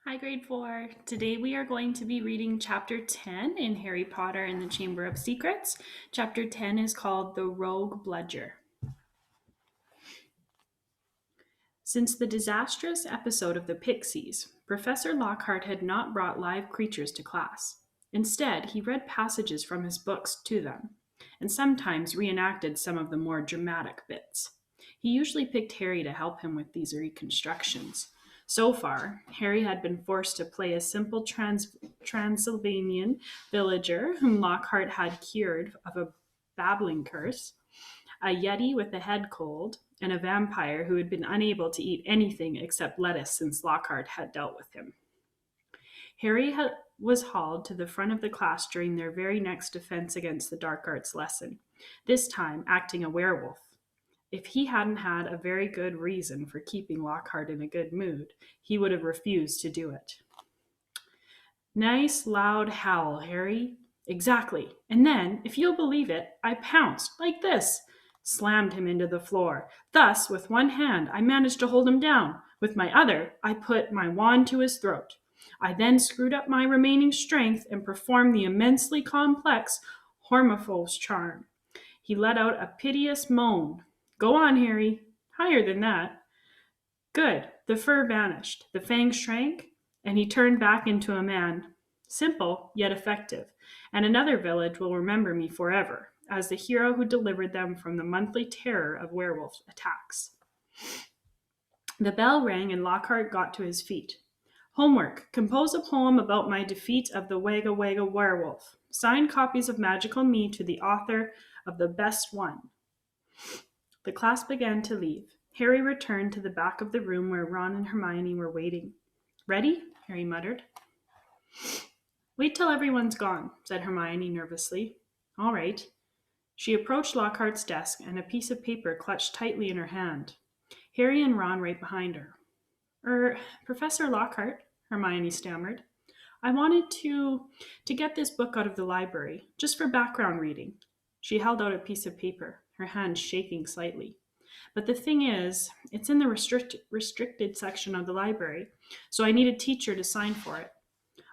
Hi, grade 4. Today we are going to be reading chapter 10 in Harry Potter and the Chamber of Secrets. Chapter 10 is called The Rogue Bludger. Since the disastrous episode of the Pixies, Professor Lockhart had not brought live creatures to class. Instead, he read passages from his books to them, and sometimes reenacted some of the more dramatic bits. He usually picked Harry to help him with these reconstructions. So far, Harry had been forced to play a simple Transylvanian villager whom Lockhart had cured of a babbling curse, a yeti with a head cold, and a vampire who had been unable to eat anything except lettuce since Lockhart had dealt with him. Was hauled to the front of the class during their very next defense against the dark arts lesson, this time acting a werewolf. If he hadn't had a very good reason for keeping Lockhart in a good mood, he would have refused to do it. Nice loud howl, Harry. Exactly. And then, if you'll believe it, I pounced, like this, slammed him into the floor. Thus, with one hand, I managed to hold him down. With my other, I put my wand to his throat. I then screwed up my remaining strength and performed the immensely complex Hormophos charm. He let out a piteous moan. Go on, Harry. Higher than that. Good. The fur vanished. The fangs shrank, and he turned back into a man. Simple, yet effective. And another village will remember me forever as the hero who delivered them from the monthly terror of werewolf attacks. The bell rang and Lockhart got to his feet. Homework. Compose a poem about my defeat of the Wagga Wagga werewolf. Signed copies of Magical Me to the author of the best one. The class began to leave. Harry returned to the back of the room where Ron and Hermione were waiting. Ready? Harry muttered. Wait till everyone's gone, said Hermione nervously. All right. She approached Lockhart's desk and a piece of paper clutched tightly in her hand. Harry and Ron right behind her. Professor Lockhart, Hermione stammered. I wanted to get this book out of the library, just for background reading. She held out a piece of paper, her hand shaking slightly. But the thing is, it's in the restricted section of the library, so I need a teacher to sign for it.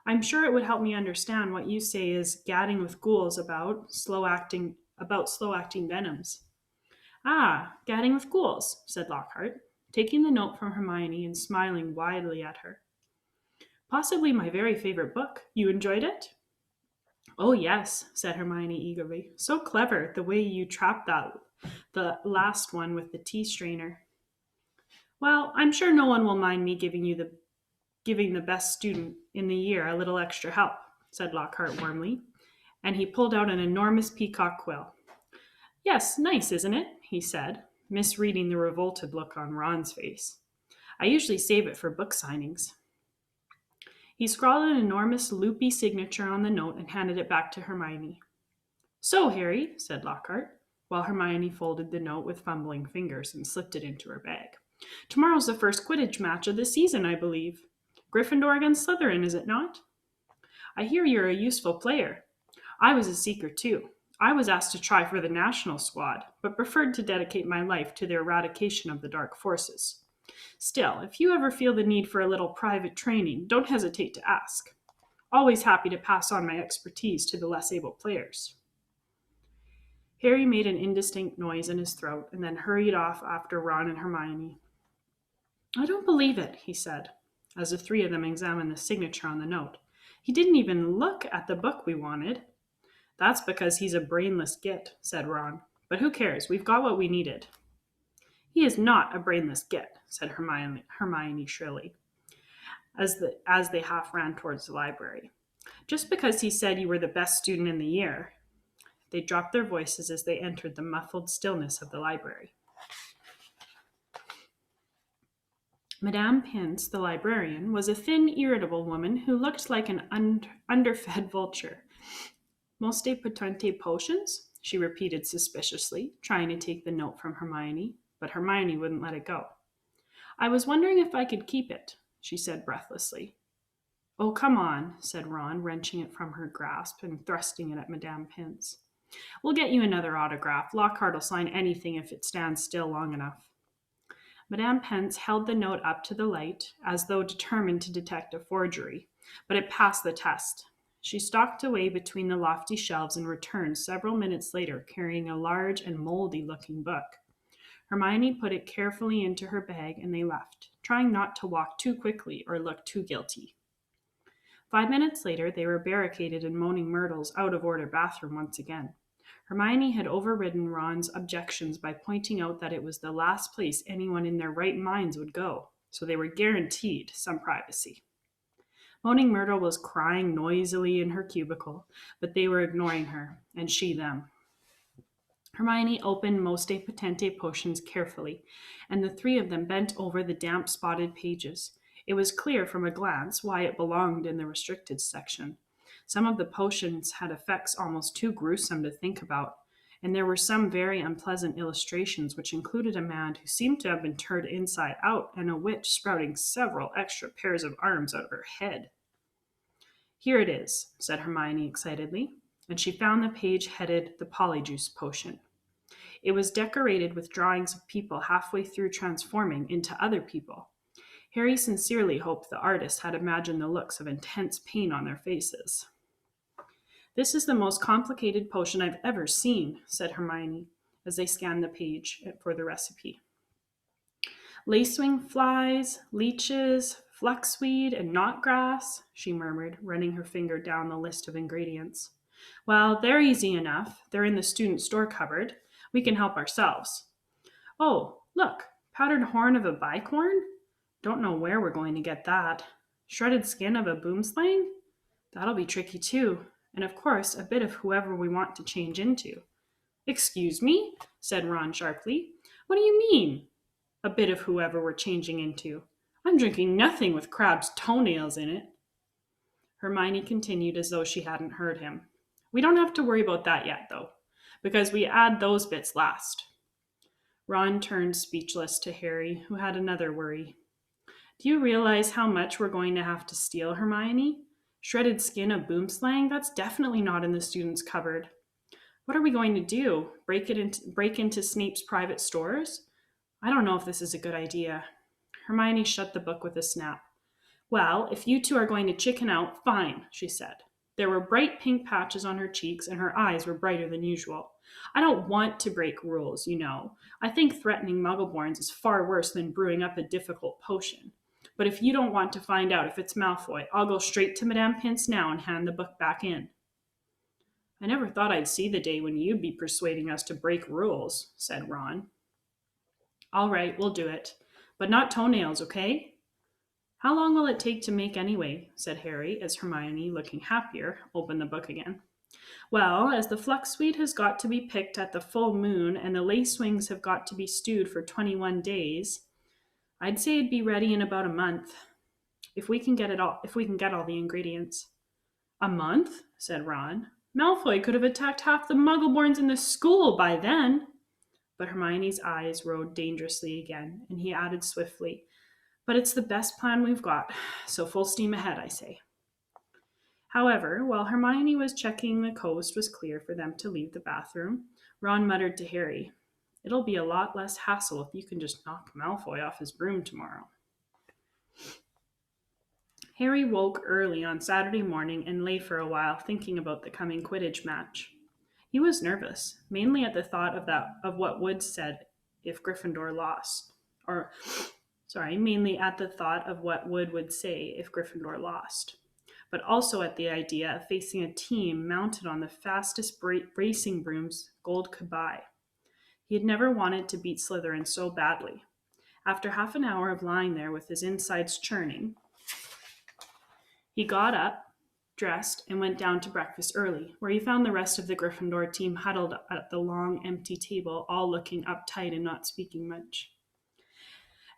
I'm sure it would help me understand what you say is gadding with ghouls about slow acting venoms. Ah, gadding with ghouls, said Lockhart, taking the note from Hermione and smiling widely at her. Possibly my very favorite book. You enjoyed it? Oh, yes, said Hermione eagerly. So clever, the way you trapped the last one with the tea strainer. Well, I'm sure no one will mind me giving the best student in the year a little extra help, said Lockhart warmly, and he pulled out an enormous peacock quill. Yes, nice, isn't it? He said, misreading the revolted look on Ron's face. I usually save it for book signings. He scrawled an enormous loopy signature on the note and handed it back to Hermione. So, Harry, said Lockhart, while Hermione folded the note with fumbling fingers and slipped it into her bag. Tomorrow's the first Quidditch match of the season, I believe. Gryffindor against Slytherin, is it not? I hear you're a useful player. I was a seeker, too. I was asked to try for the national squad, but preferred to dedicate my life to the eradication of the dark forces. Still, if you ever feel the need for a little private training, don't hesitate to ask. Always happy to pass on my expertise to the less able players. Harry made an indistinct noise in his throat and then hurried off after Ron and Hermione. I don't believe it, he said, as the three of them examined the signature on the note. He didn't even look at the book we wanted. That's because he's a brainless git, said Ron. But who cares? We've got what we needed. He is not a brainless git, said Hermione shrilly, as they half ran towards the library. Just because he said you were the best student in the year. They dropped their voices as they entered the muffled stillness of the library. Madame Pince, the librarian, was a thin, irritable woman who looked like an underfed vulture. Moste potente potions? She repeated suspiciously, trying to take the note from Hermione, but Hermione wouldn't let it go. I was wondering if I could keep it, she said breathlessly. Oh, come on, said Ron, wrenching it from her grasp and thrusting it at Madame Pince. We'll get you another autograph. Lockhart'll sign anything if it stands still long enough. Madame Pence held the note up to the light, as though determined to detect a forgery, but it passed the test. She stalked away between the lofty shelves and returned several minutes later carrying a large and moldy looking book. Hermione put it carefully into her bag and they left, trying not to walk too quickly or look too guilty. 5 minutes later, they were barricaded in Moaning Myrtle's out of order bathroom once again. Hermione had overridden Ron's objections by pointing out that it was the last place anyone in their right minds would go, so they were guaranteed some privacy. Moaning Myrtle was crying noisily in her cubicle, but they were ignoring her, and she them. Hermione opened Moste Potente potions carefully, and the three of them bent over the damp spotted pages. It was clear from a glance why it belonged in the restricted section. Some of the potions had effects almost too gruesome to think about, and there were some very unpleasant illustrations which included a man who seemed to have been turned inside out and a witch sprouting several extra pairs of arms out of her head. Here it is, said Hermione excitedly, and she found the page headed The Polyjuice Potion. It was decorated with drawings of people halfway through transforming into other people. Harry sincerely hoped the artist had imagined the looks of intense pain on their faces. This is the most complicated potion I've ever seen, said Hermione, as they scanned the page for the recipe. Lacewing flies, leeches, fluxweed, and knotgrass, she murmured, running her finger down the list of ingredients. Well, they're easy enough. They're in the student store cupboard. We can help ourselves. Oh, look, powdered horn of a bicorn? Don't know where we're going to get that. Shredded skin of a boomslang? That'll be tricky too. And of course, a bit of whoever we want to change into. Excuse me? Said Ron sharply. What do you mean? A bit of whoever we're changing into. I'm drinking nothing with crab's toenails in it. Hermione continued as though she hadn't heard him. We don't have to worry about that yet, though, because we add those bits last. Ron turned speechless to Harry, who had another worry. Do you realize how much we're going to have to steal, Hermione? Shredded skin of boomslang? That's definitely not in the student's cupboard. What are we going to do? Break into Snape's private stores? I don't know if this is a good idea. Hermione shut the book with a snap. Well, if you two are going to chicken out, fine, she said. There were bright pink patches on her cheeks, and her eyes were brighter than usual. I don't want to break rules, you know. I think threatening Muggleborns is far worse than brewing up a difficult potion. But if you don't want to find out if it's Malfoy, I'll go straight to Madame Pince now and hand the book back in. I never thought I'd see the day when you'd be persuading us to break rules, said Ron. All right, we'll do it. But not toenails, okay? How long will it take to make anyway? Said Harry, as Hermione, looking happier, opened the book again. Well, as the fluxweed has got to be picked at the full moon and the lacewings have got to be stewed for 21 days, I'd say it'd be ready in about a month, if we can get all the ingredients. A month? Said Ron. Malfoy could have attacked half the Muggleborns in the school by then. But Hermione's eyes rode dangerously again, and he added swiftly, But it's the best plan we've got, so full steam ahead, I say. However, while Hermione was checking the coast was clear for them to leave the bathroom, Ron muttered to Harry, It'll be a lot less hassle if you can just knock Malfoy off his broom tomorrow. Harry woke early on Saturday morning and lay for a while thinking about the coming Quidditch match. He was nervous, mainly at the thought of what Wood said if Gryffindor lost. Mainly at the thought of what Wood would say if Gryffindor lost. But also at the idea of facing a team mounted on the fastest racing brooms Gold could buy. He had never wanted to beat Slytherin so badly. After half an hour of lying there with his insides churning, he got up, dressed, and went down to breakfast early, where he found the rest of the Gryffindor team huddled at the long, empty table, all looking uptight and not speaking much.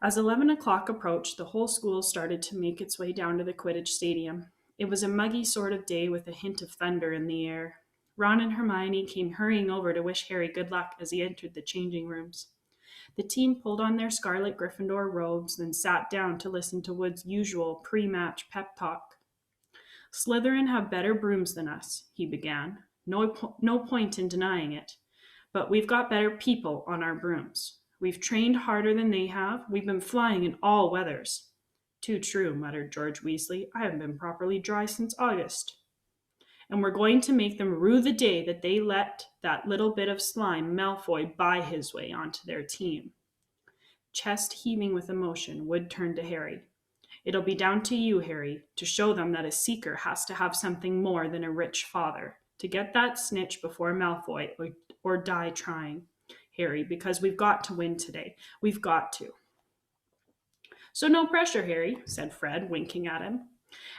As 11 o'clock approached, the whole school started to make its way down to the Quidditch stadium. It was a muggy sort of day with a hint of thunder in the air. Ron and Hermione came hurrying over to wish Harry good luck as he entered the changing rooms. The team pulled on their scarlet Gryffindor robes, then sat down to listen to Wood's usual pre-match pep talk. Slytherin have better brooms than us, he began. No point in denying it. But we've got better people on our brooms. We've trained harder than they have. We've been flying in all weathers. Too true, muttered George Weasley. I haven't been properly dry since August. And we're going to make them rue the day that they let that little bit of slime, Malfoy, buy his way onto their team. Chest heaving with emotion, Wood turned to Harry. It'll be down to you, Harry, to show them that a seeker has to have something more than a rich father. To get that snitch before Malfoy or die trying, Harry, because we've got to win today. We've got to. So no pressure, Harry, said Fred, winking at him.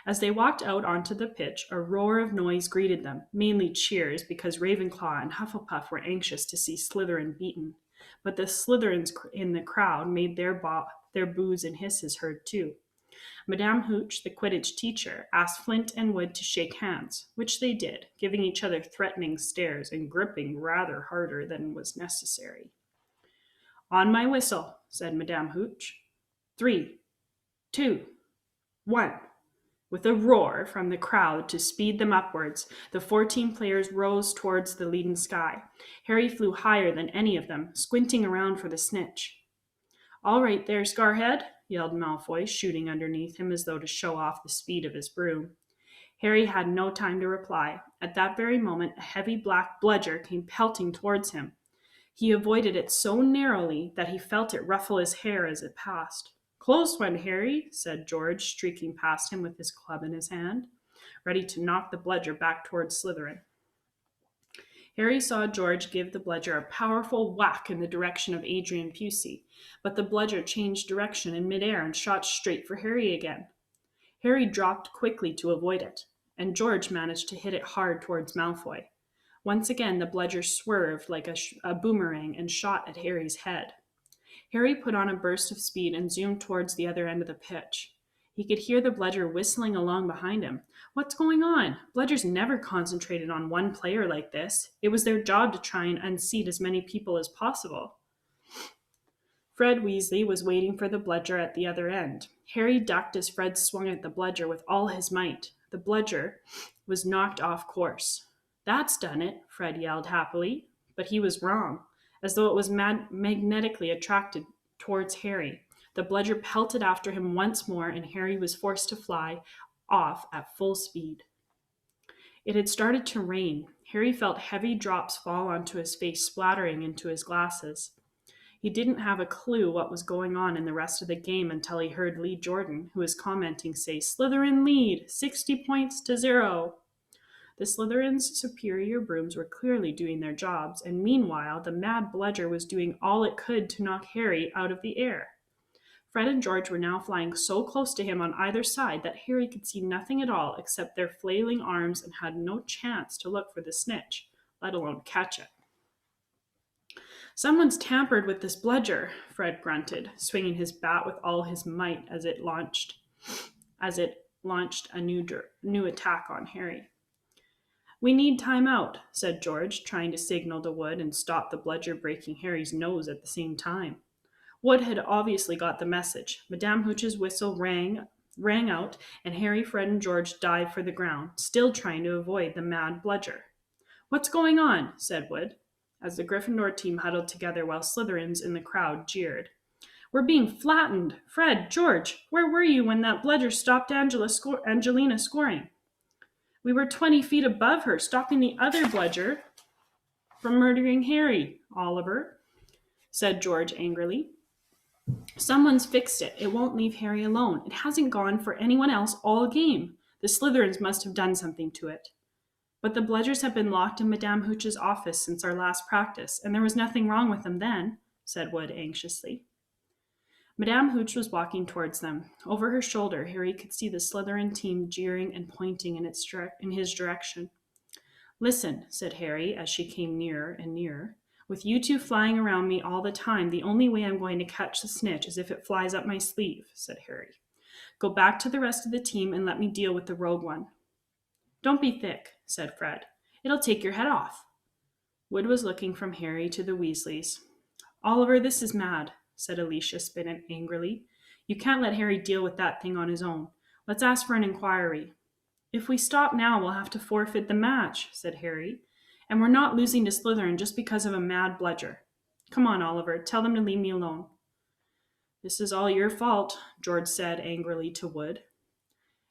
As they walked out onto the pitch, a roar of noise greeted them, mainly cheers because Ravenclaw and Hufflepuff were anxious to see Slytherin beaten. But the Slytherins in the crowd made their boos and hisses heard too. Madame Hooch, the Quidditch teacher, asked Flint and Wood to shake hands, which they did, giving each other threatening stares and gripping rather harder than was necessary. On my whistle, said Madame Hooch. 3, 2, 1. With a roar from the crowd to speed them upwards, the 14 players rose towards the leaden sky. Harry flew higher than any of them, squinting around for the snitch. All right there, Scarhead, yelled Malfoy, shooting underneath him as though to show off the speed of his broom. Harry had no time to reply. At that very moment, a heavy black bludger came pelting towards him. He avoided it so narrowly that he felt it ruffle his hair as it passed. Close one, Harry, said George, streaking past him with his club in his hand, ready to knock the bludger back towards Slytherin. Harry saw George give the bludger a powerful whack in the direction of Adrian Pusey, but the bludger changed direction in midair and shot straight for Harry again. Harry dropped quickly to avoid it, and George managed to hit it hard towards Malfoy. Once again, the bludger swerved like a boomerang and shot at Harry's head. Harry put on a burst of speed and zoomed towards the other end of the pitch. He could hear the bludger whistling along behind him. What's going on? Bludgers never concentrated on one player like this. It was their job to try and unseat as many people as possible. Fred Weasley was waiting for the bludger at the other end. Harry ducked as Fred swung at the bludger with all his might. The bludger was knocked off course. That's done it, Fred yelled happily, but he was wrong. As though it was magnetically attracted towards Harry. The bludger pelted after him once more, and Harry was forced to fly off at full speed. It had started to rain. Harry felt heavy drops fall onto his face, splattering into his glasses. He didn't have a clue what was going on in the rest of the game until he heard Lee Jordan, who was commenting, say, Slytherin lead, 60 points to 0. The Slytherin's superior brooms were clearly doing their jobs, and meanwhile the mad bludger was doing all it could to knock Harry out of the air. Fred and George were now flying so close to him on either side that Harry could see nothing at all except their flailing arms and had no chance to look for the snitch, let alone catch it. Someone's tampered with this bludger, Fred grunted, swinging his bat with all his might as it launched a new attack on Harry. We need time out, said George, trying to signal to Wood and stop the bludger breaking Harry's nose at the same time. Wood had obviously got the message. Madame Hooch's whistle rang out, and Harry, Fred, and George dived for the ground, still trying to avoid the mad bludger. What's going on? Said Wood, as the Gryffindor team huddled together while Slytherins in the crowd jeered. We're being flattened. Fred, George, where were you when that bludger stopped Angelina scoring? We were 20 feet above her, stopping the other bludger from murdering Harry, Oliver, said George angrily. Someone's fixed it. It won't leave Harry alone. It hasn't gone for anyone else all game. The Slytherins must have done something to it. But the bludgers have been locked in Madame Hooch's office since our last practice, and there was nothing wrong with them then, said Wood anxiously. Madame Hooch was walking towards them. Over her shoulder, Harry could see the Slytherin team jeering and pointing in his direction. Listen, said Harry as she came nearer and nearer. With you two flying around me all the time, the only way I'm going to catch the snitch is if it flies up my sleeve, said Harry. Go back to the rest of the team and let me deal with the rogue one. Don't be thick, said Fred. It'll take your head off. Wood was looking from Harry to the Weasleys. Oliver, this is mad, said Alicia Spinnet angrily. You can't let Harry deal with that thing on his own. Let's ask for an inquiry. If we stop now, we'll have to forfeit the match, said Harry. And we're not losing to Slytherin just because of a mad bludger. Come on, Oliver, tell them to leave me alone. This is all your fault, George said angrily to Wood.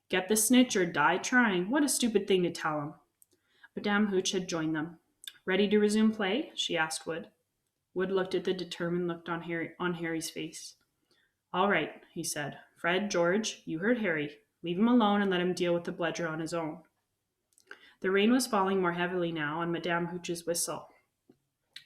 Get the snitch or die trying. What a stupid thing to tell him. Madame Hooch had joined them. Ready to resume play? She asked Wood. Wood looked at the determined look on Harry's face. All right, he said. Fred, George, you heard Harry. Leave him alone and let him deal with the bludger on his own. The rain was falling more heavily now on Madame Hooch's whistle.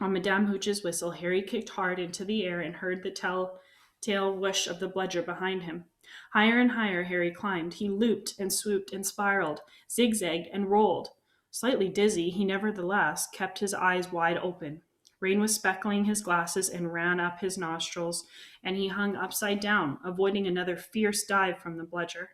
On Madame Hooch's whistle, Harry kicked hard into the air and heard the telltale whoosh of the bludger behind him. Higher and higher Harry climbed. He looped and swooped and spiraled, zigzagged and rolled. Slightly dizzy, he nevertheless kept his eyes wide open. Rain was speckling his glasses and ran up his nostrils, and he hung upside down, avoiding another fierce dive from the bludger.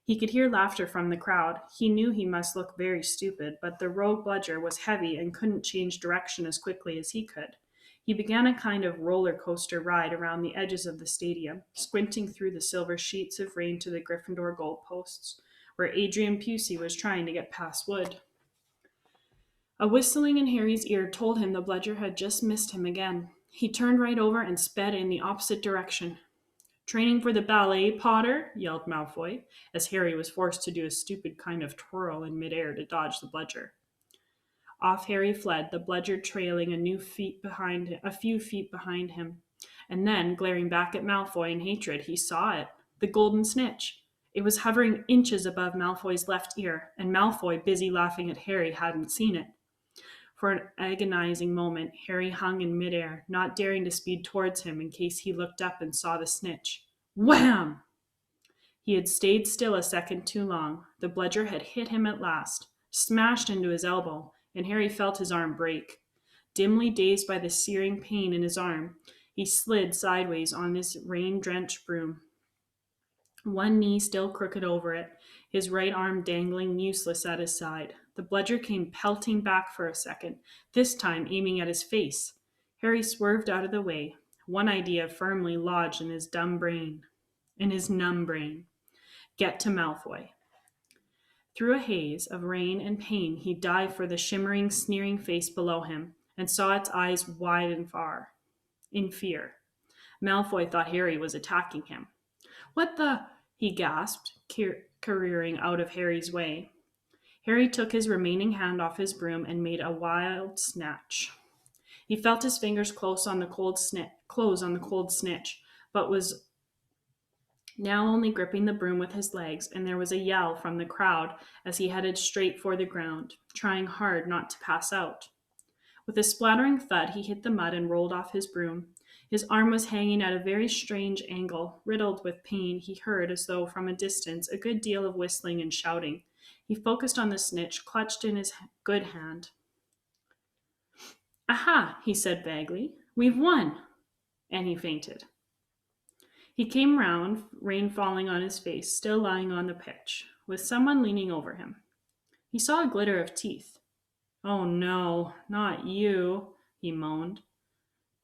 He could hear laughter from the crowd. He knew he must look very stupid, but the rogue bludger was heavy and couldn't change direction as quickly as he could. He began a kind of roller coaster ride around the edges of the stadium, squinting through the silver sheets of rain to the Gryffindor goalposts, where Adrian Pusey was trying to get past Wood. A whistling in Harry's ear told him the bludger had just missed him again. He turned right over and sped in the opposite direction. Training for the ballet, Potter? Yelled Malfoy, as Harry was forced to do a stupid kind of twirl in midair to dodge the bludger. Off Harry fled, the bludger trailing a few feet behind him. And then, glaring back at Malfoy in hatred, he saw it. The golden snitch. It was hovering inches above Malfoy's left ear, and Malfoy, busy laughing at Harry, hadn't seen it. For an agonizing moment, Harry hung in midair, not daring to speed towards him in case he looked up and saw the snitch. Wham! He had stayed still a second too long. The bludger had hit him at last, smashed into his elbow, and Harry felt his arm break. Dimly dazed by the searing pain in his arm, he slid sideways on his rain-drenched broom, one knee still crooked over it, his right arm dangling useless at his side. The bludger came pelting back for a second, this time aiming at his face. Harry swerved out of the way, one idea firmly lodged in his numb brain. Get to Malfoy. Through a haze of rain and pain, he dived for the shimmering, sneering face below him, and saw its eyes wide and far, in fear. Malfoy thought Harry was attacking him. What the? He gasped, careering out of Harry's way. Harry took his remaining hand off his broom and made a wild snatch. He felt his fingers close on the cold snitch, but was now only gripping the broom with his legs, and there was a yell from the crowd as he headed straight for the ground, trying hard not to pass out. With a splattering thud, he hit the mud and rolled off his broom. His arm was hanging at a very strange angle. Riddled with pain, he heard, as though from a distance, a good deal of whistling and shouting. He focused on the snitch, clutched in his good hand. Aha, he said vaguely. We've won! And he fainted. He came round, rain falling on his face, still lying on the pitch, with someone leaning over him. He saw a glitter of teeth. Oh no, not you, he moaned.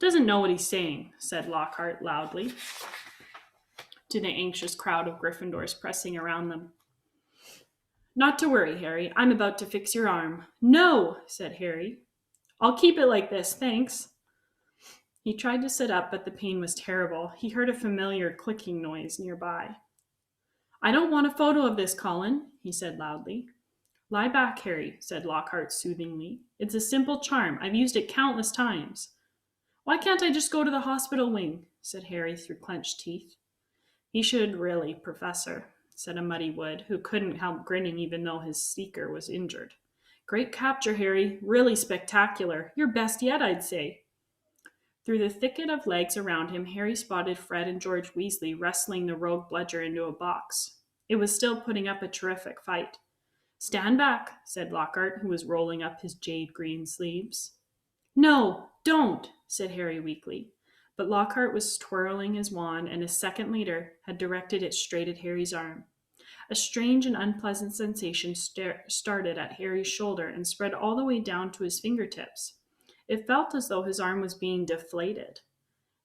Doesn't know what he's saying, said Lockhart loudly to the anxious crowd of Gryffindors pressing around them. Not to worry, Harry. I'm about to fix your arm. No, said Harry. I'll keep it like this, thanks. He tried to sit up, but the pain was terrible. He heard a familiar clicking noise nearby. I don't want a photo of this, Colin, he said loudly. Lie back, Harry, said Lockhart soothingly. It's a simple charm. I've used it countless times. Why can't I just go to the hospital wing? Said Harry through clenched teeth. He should really, Professor, said a muddy Wood, who couldn't help grinning even though his seeker was injured. Great capture, Harry. Really spectacular. Your best yet, I'd say. Through the thicket of legs around him, Harry spotted Fred and George Weasley wrestling the rogue bludger into a box. It was still putting up a terrific fight. Stand back, said Lockhart, who was rolling up his jade green sleeves. No, don't, said Harry weakly. But Lockhart was twirling his wand, and a second later had directed it straight at Harry's arm. A strange and unpleasant sensation started at Harry's shoulder and spread all the way down to his fingertips. It felt as though his arm was being deflated.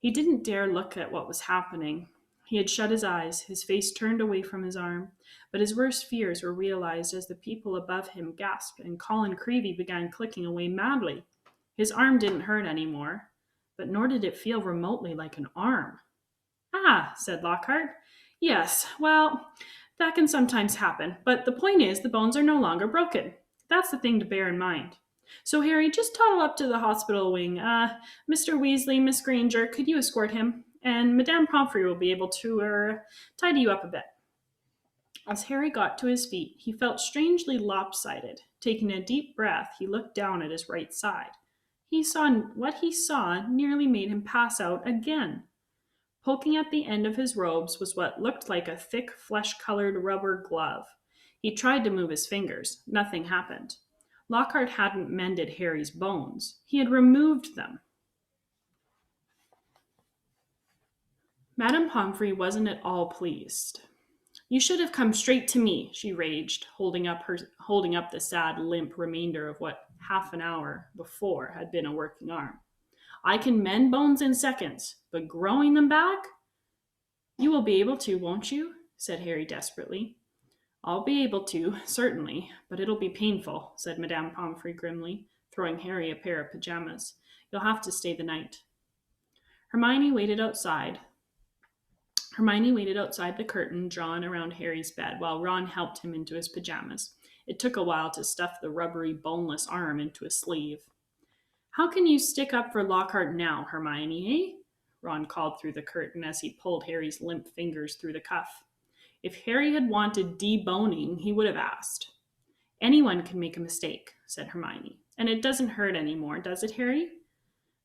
He didn't dare look at what was happening. He had shut his eyes, his face turned away from his arm, but his worst fears were realized as the people above him gasped and Colin Creevey began clicking away madly. His arm didn't hurt anymore. but nor did it feel remotely like an arm. Ah, said Lockhart. Yes, well, that can sometimes happen, but the point is the bones are no longer broken. That's the thing to bear in mind. So, Harry, just toddle up to the hospital wing. Mr. Weasley, Miss Granger, could you escort him? And Madame Pomfrey will be able to, tidy you up a bit. As Harry got to his feet, he felt strangely lopsided. Taking a deep breath, he looked down at his right side. What he saw nearly made him pass out again. Poking at the end of his robes was what looked like a thick, flesh colored rubber glove. He tried to move his fingers. Nothing happened. Lockhart hadn't mended Harry's bones, he had removed them. Madame Pomfrey wasn't at all pleased. You should have come straight to me, she raged, holding up the sad, limp remainder of what half an hour before had been a working arm. I can mend bones in seconds, but growing them back? You will be able to, won't you? Said Harry desperately. I'll be able to, certainly, but it'll be painful, said Madame Pomfrey grimly, throwing Harry a pair of pajamas. You'll have to stay the night. Hermione waited outside. Hermione waited outside the curtain drawn around Harry's bed while Ron helped him into his pajamas. It took a while to stuff the rubbery, boneless arm into a sleeve. How can you stick up for Lockhart now, Hermione, eh? Ron called through the curtain as he pulled Harry's limp fingers through the cuff. If Harry had wanted deboning, he would have asked. Anyone can make a mistake, said Hermione. And it doesn't hurt any more, does it, Harry?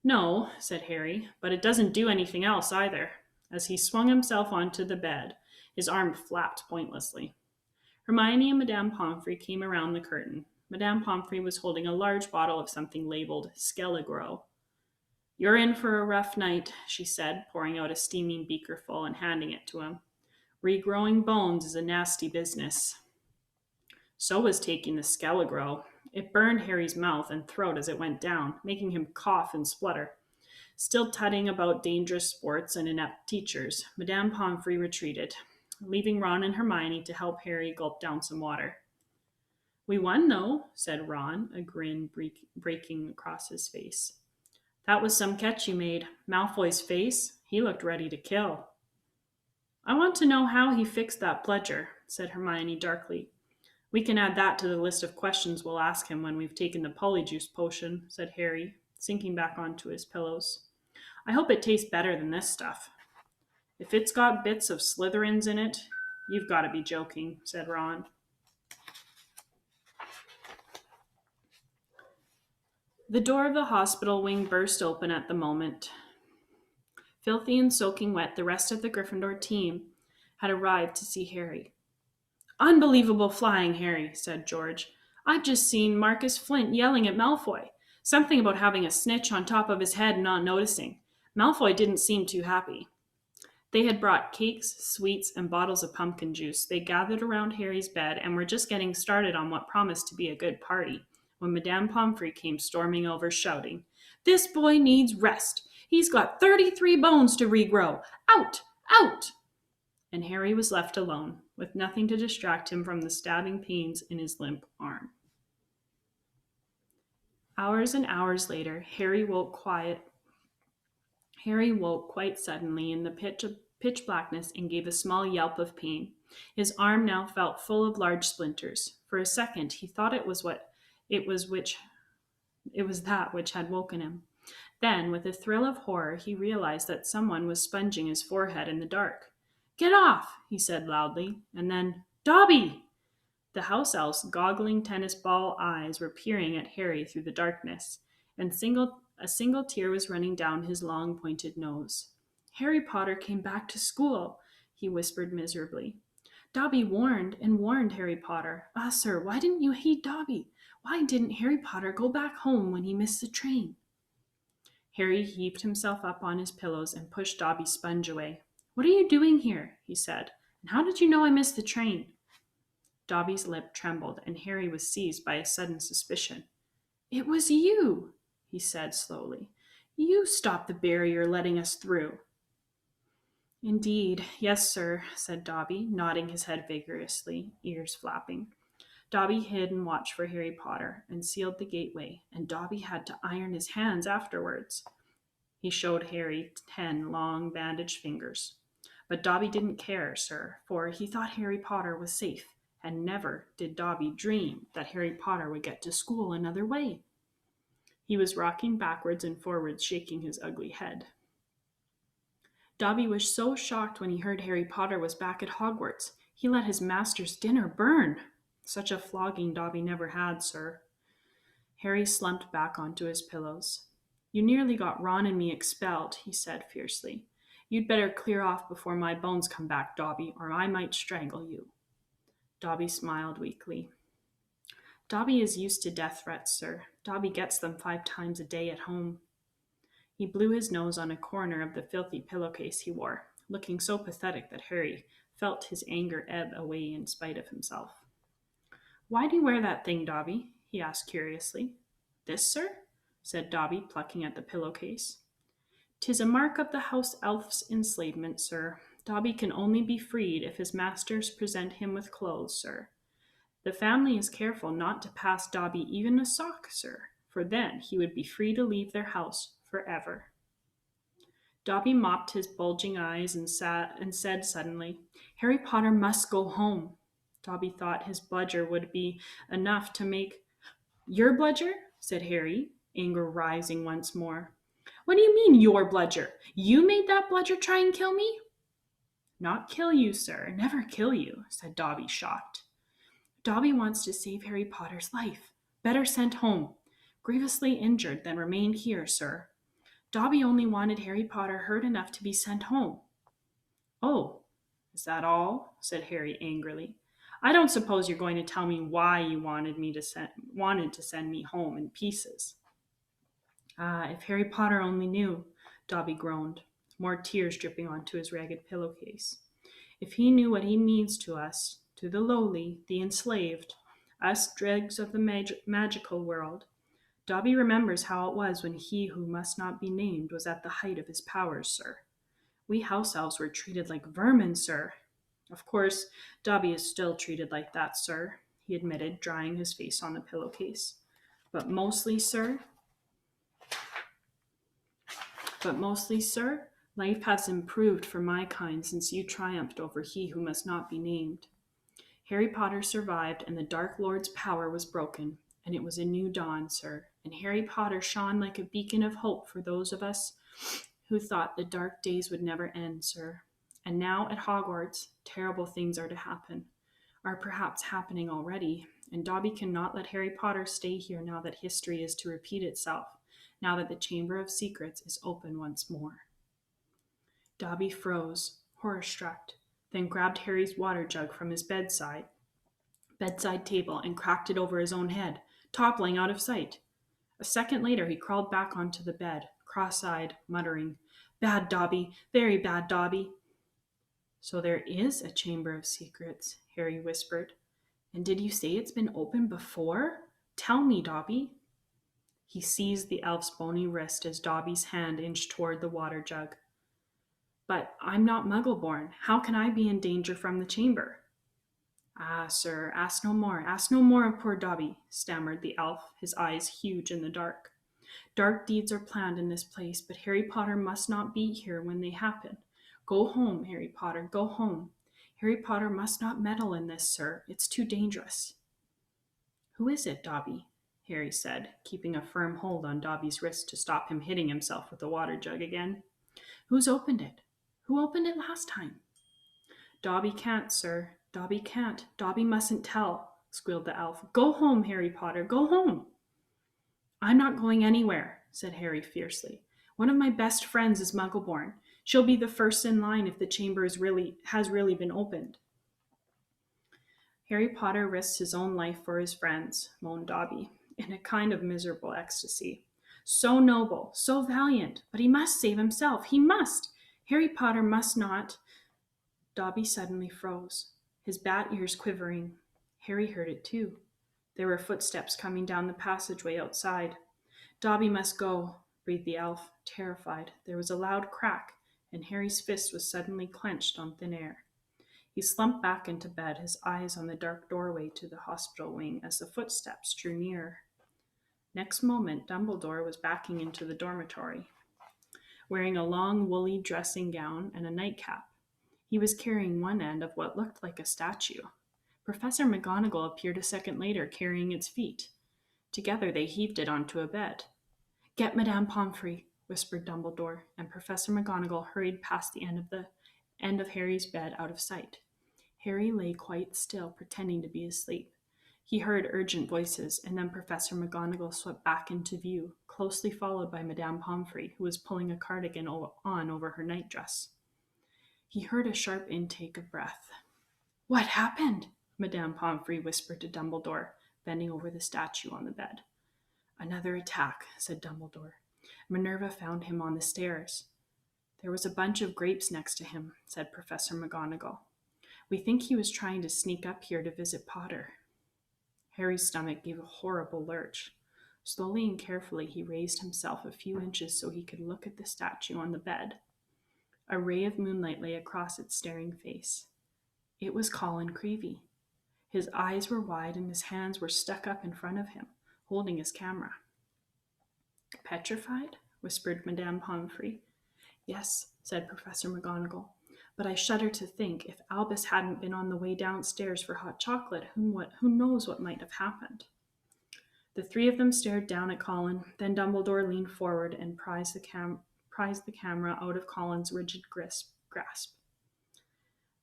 No, said Harry, but it doesn't do anything else either. As he swung himself onto the bed, his arm flapped pointlessly. Hermione and Madame Pomfrey came around the curtain. Madame Pomfrey was holding a large bottle of something labeled Skelegro. You're in for a rough night, she said, pouring out a steaming beakerful and handing it to him. Regrowing bones is a nasty business. So was taking the Skelegro. It burned Harry's mouth and throat as it went down, making him cough and splutter. Still tutting about dangerous sports and inept teachers, Madame Pomfrey retreated, leaving Ron and Hermione to help Harry gulp down some water. We won, though, said Ron, a grin breaking across his face. That was some catch you made. Malfoy's face, he looked ready to kill. I want to know how he fixed that bludger, said Hermione darkly. We can add that to the list of questions we'll ask him when we've taken the polyjuice potion, said Harry, sinking back onto his pillows. I hope it tastes better than this stuff. If it's got bits of Slytherins in it, you've got to be joking, said Ron. The door of the hospital wing burst open at the moment. Filthy and soaking wet, the rest of the Gryffindor team had arrived to see Harry. Unbelievable flying, Harry, said George. I've just seen Marcus Flint yelling at Malfoy. Something about having a snitch on top of his head and not noticing. Malfoy didn't seem too happy. They had brought cakes, sweets, and bottles of pumpkin juice. They gathered around Harry's bed and were just getting started on what promised to be a good party when Madame Pomfrey came storming over, shouting, This boy needs rest. He's got 33 bones to regrow. Out! Out! And Harry was left alone, with nothing to distract him from the stabbing pains in his limp arm. Hours and hours later, Harry woke quite suddenly in the pitch blackness and gave a small yelp of pain. His arm now felt full of large splinters. For a second, he thought it was that which had woken him. Then, with a thrill of horror, he realized that someone was sponging his forehead in the dark. Get off, he said loudly, and then, Dobby! The house elf's goggling tennis ball eyes were peering at Harry through the darkness, and a single tear was running down his long pointed nose. Harry Potter came back to school, he whispered miserably. Dobby warned and warned Harry Potter. Ah, sir, why didn't you heed Dobby? Why didn't Harry Potter go back home when he missed the train? Harry heaved himself up on his pillows and pushed Dobby's sponge away. What are you doing here? He said. And how did you know I missed the train? Dobby's lip trembled, and Harry was seized by a sudden suspicion. It was you, he said slowly. You stopped the barrier letting us through. Indeed, yes, sir, said Dobby, nodding his head vigorously, ears flapping. Dobby hid and watched for Harry Potter and sealed the gateway, and Dobby had to iron his hands afterwards. He showed Harry 10 long bandaged fingers. But Dobby didn't care, sir, for he thought Harry Potter was safe, and never did Dobby dream that Harry Potter would get to school another way. He was rocking backwards and forwards, shaking his ugly head. Dobby was so shocked when he heard Harry Potter was back at Hogwarts. He let his master's dinner burn. Such a flogging Dobby never had, sir. Harry slumped back onto his pillows. You nearly got Ron and me expelled, he said fiercely. You'd better clear off before my bones come back, Dobby, or I might strangle you. Dobby smiled weakly. Dobby is used to death threats, sir. Dobby gets them 5 times a day at home. He blew his nose on a corner of the filthy pillowcase he wore, looking so pathetic that Harry felt his anger ebb away in spite of himself. Why do you wear that thing, Dobby? He asked curiously. This, sir? Said Dobby, plucking at the pillowcase. 'Tis a mark of the house elf's enslavement, sir. Dobby can only be freed if his masters present him with clothes, sir. The family is careful not to pass Dobby even a sock, sir, for then he would be free to leave their house forever. Dobby mopped his bulging eyes and said suddenly, Harry Potter must go home. Dobby thought his bludger would be enough to make... Your bludger? Said Harry, anger rising once more. What do you mean, your bludger? You made that bludger try and kill me? Not kill you, sir. Never kill you, said Dobby, shocked. Dobby wants to save Harry Potter's life. Better sent home. Grievously injured than remained here, sir. Dobby only wanted Harry Potter hurt enough to be sent home. Oh, is that all? Said Harry angrily. I don't suppose you're going to tell me why you wanted to send me home in pieces. Ah, if Harry Potter only knew, Dobby groaned, more tears dripping onto his ragged pillowcase. If he knew what he means to us, to the lowly, the enslaved, us dregs of the magical world. Dobby remembers how it was when he who must not be named was at the height of his powers, sir. We house elves were treated like vermin, sir. Of course, Dobby is still treated like that, sir, he admitted, drying his face on the pillowcase. But mostly, sir, life has improved for my kind since you triumphed over he who must not be named. Harry Potter survived, and the Dark Lord's power was broken, and it was a new dawn, sir, and Harry Potter shone like a beacon of hope for those of us who thought the dark days would never end, sir. And now at Hogwarts, terrible things are to happen, are perhaps happening already, and Dobby cannot let Harry Potter stay here now that history is to repeat itself, now that the Chamber of Secrets is open once more. Dobby froze, horror-struck, then grabbed Harry's water jug from his bedside table and cracked it over his own head, toppling out of sight. A second later, he crawled back onto the bed, cross-eyed, muttering, Bad Dobby, very bad Dobby. So there is a Chamber of Secrets, Harry whispered. And did you say it's been open before? Tell me, Dobby. He seized the elf's bony wrist as Dobby's hand inched toward the water jug. But I'm not Muggle-born. How can I be in danger from the chamber? Ah, sir, ask no more of poor Dobby, stammered the elf, his eyes huge in the dark. Dark deeds are planned in this place, but Harry Potter must not be here when they happen. Go home, Harry Potter, go home. Harry Potter must not meddle in this, sir. It's too dangerous. Who is it, Dobby? Harry said, keeping a firm hold on Dobby's wrist to stop him hitting himself with the water jug again. Who's opened it? Who opened it last time? Dobby can't, sir. Dobby can't. Dobby mustn't tell, squealed the elf. Go home, Harry Potter, go home. I'm not going anywhere, said Harry fiercely. One of my best friends is Muggle-born. She'll be the first in line if the chamber has really been opened. Harry Potter risks his own life for his friends, moaned Dobby, in a kind of miserable ecstasy. So noble, so valiant, but he must save himself. He must. Harry Potter must not. Dobby suddenly froze, his bat ears quivering. Harry heard it too. There were footsteps coming down the passageway outside. Dobby must go, breathed the elf, terrified. There was a loud crack, and Harry's fist was suddenly clenched on thin air. He slumped back into bed, his eyes on the dark doorway to the hospital wing as the footsteps drew nearer. Next moment, Dumbledore was backing into the dormitory. wearing a long woolly dressing gown and a nightcap. He was carrying one end of what looked like a statue. Professor McGonagall appeared a second later, carrying its feet. Together they heaved it onto a bed. "Get Madame Pomfrey," whispered Dumbledore, and Professor McGonagall hurried past the end of Harry's bed out of sight. Harry lay quite still, pretending to be asleep. He heard urgent voices, and then Professor McGonagall swept back into view, closely followed by Madame Pomfrey, who was pulling a cardigan on over her nightdress. He heard a sharp intake of breath. "What happened?" Madame Pomfrey whispered to Dumbledore, bending over the statue on the bed. "Another attack," said Dumbledore. "Minerva found him on the stairs." "There was a bunch of grapes next to him," said Professor McGonagall. "We think he was trying to sneak up here to visit Potter." Harry's stomach gave a horrible lurch. Slowly and carefully he raised himself a few inches so he could look at the statue on the bed. A ray of moonlight lay across its staring face. It was Colin Creevey. His eyes were wide and his hands were stuck up in front of him, holding his camera. "Petrified?" whispered Madame Pomfrey. "Yes," said Professor McGonagall. "But I shudder to think if Albus hadn't been on the way downstairs for hot chocolate, who knows what might have happened." The three of them stared down at Colin. Then Dumbledore leaned forward and prized the camera out of Colin's rigid grasp.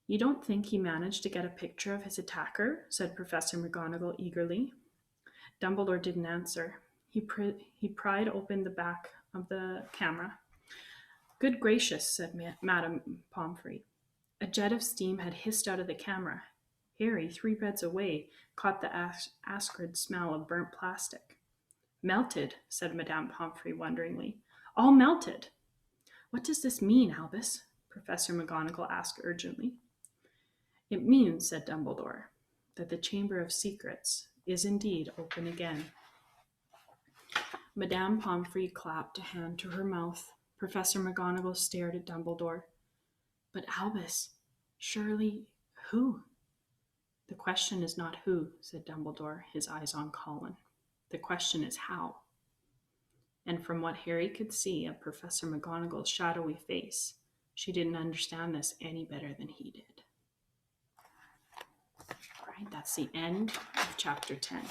"You don't think he managed to get a picture of his attacker?" said Professor McGonagall eagerly. Dumbledore didn't answer. He pried open the back of the camera. "Good gracious," said Madame Pomfrey. A jet of steam had hissed out of the camera. Harry, 3 beds away, caught the acrid smell of burnt plastic. "Melted," said Madame Pomfrey wonderingly. "All melted." "What does this mean, Albus?" Professor McGonagall asked urgently. "It means," said Dumbledore, "that the Chamber of Secrets is indeed open again." Madame Pomfrey clapped a hand to her mouth. Professor McGonagall stared at Dumbledore. "But Albus, surely who?" "The question is not who," said Dumbledore, his eyes on Colin. "The question is how." And from what Harry could see of Professor McGonagall's shadowy face, she didn't understand this any better than he did. All right, that's the end of chapter 10.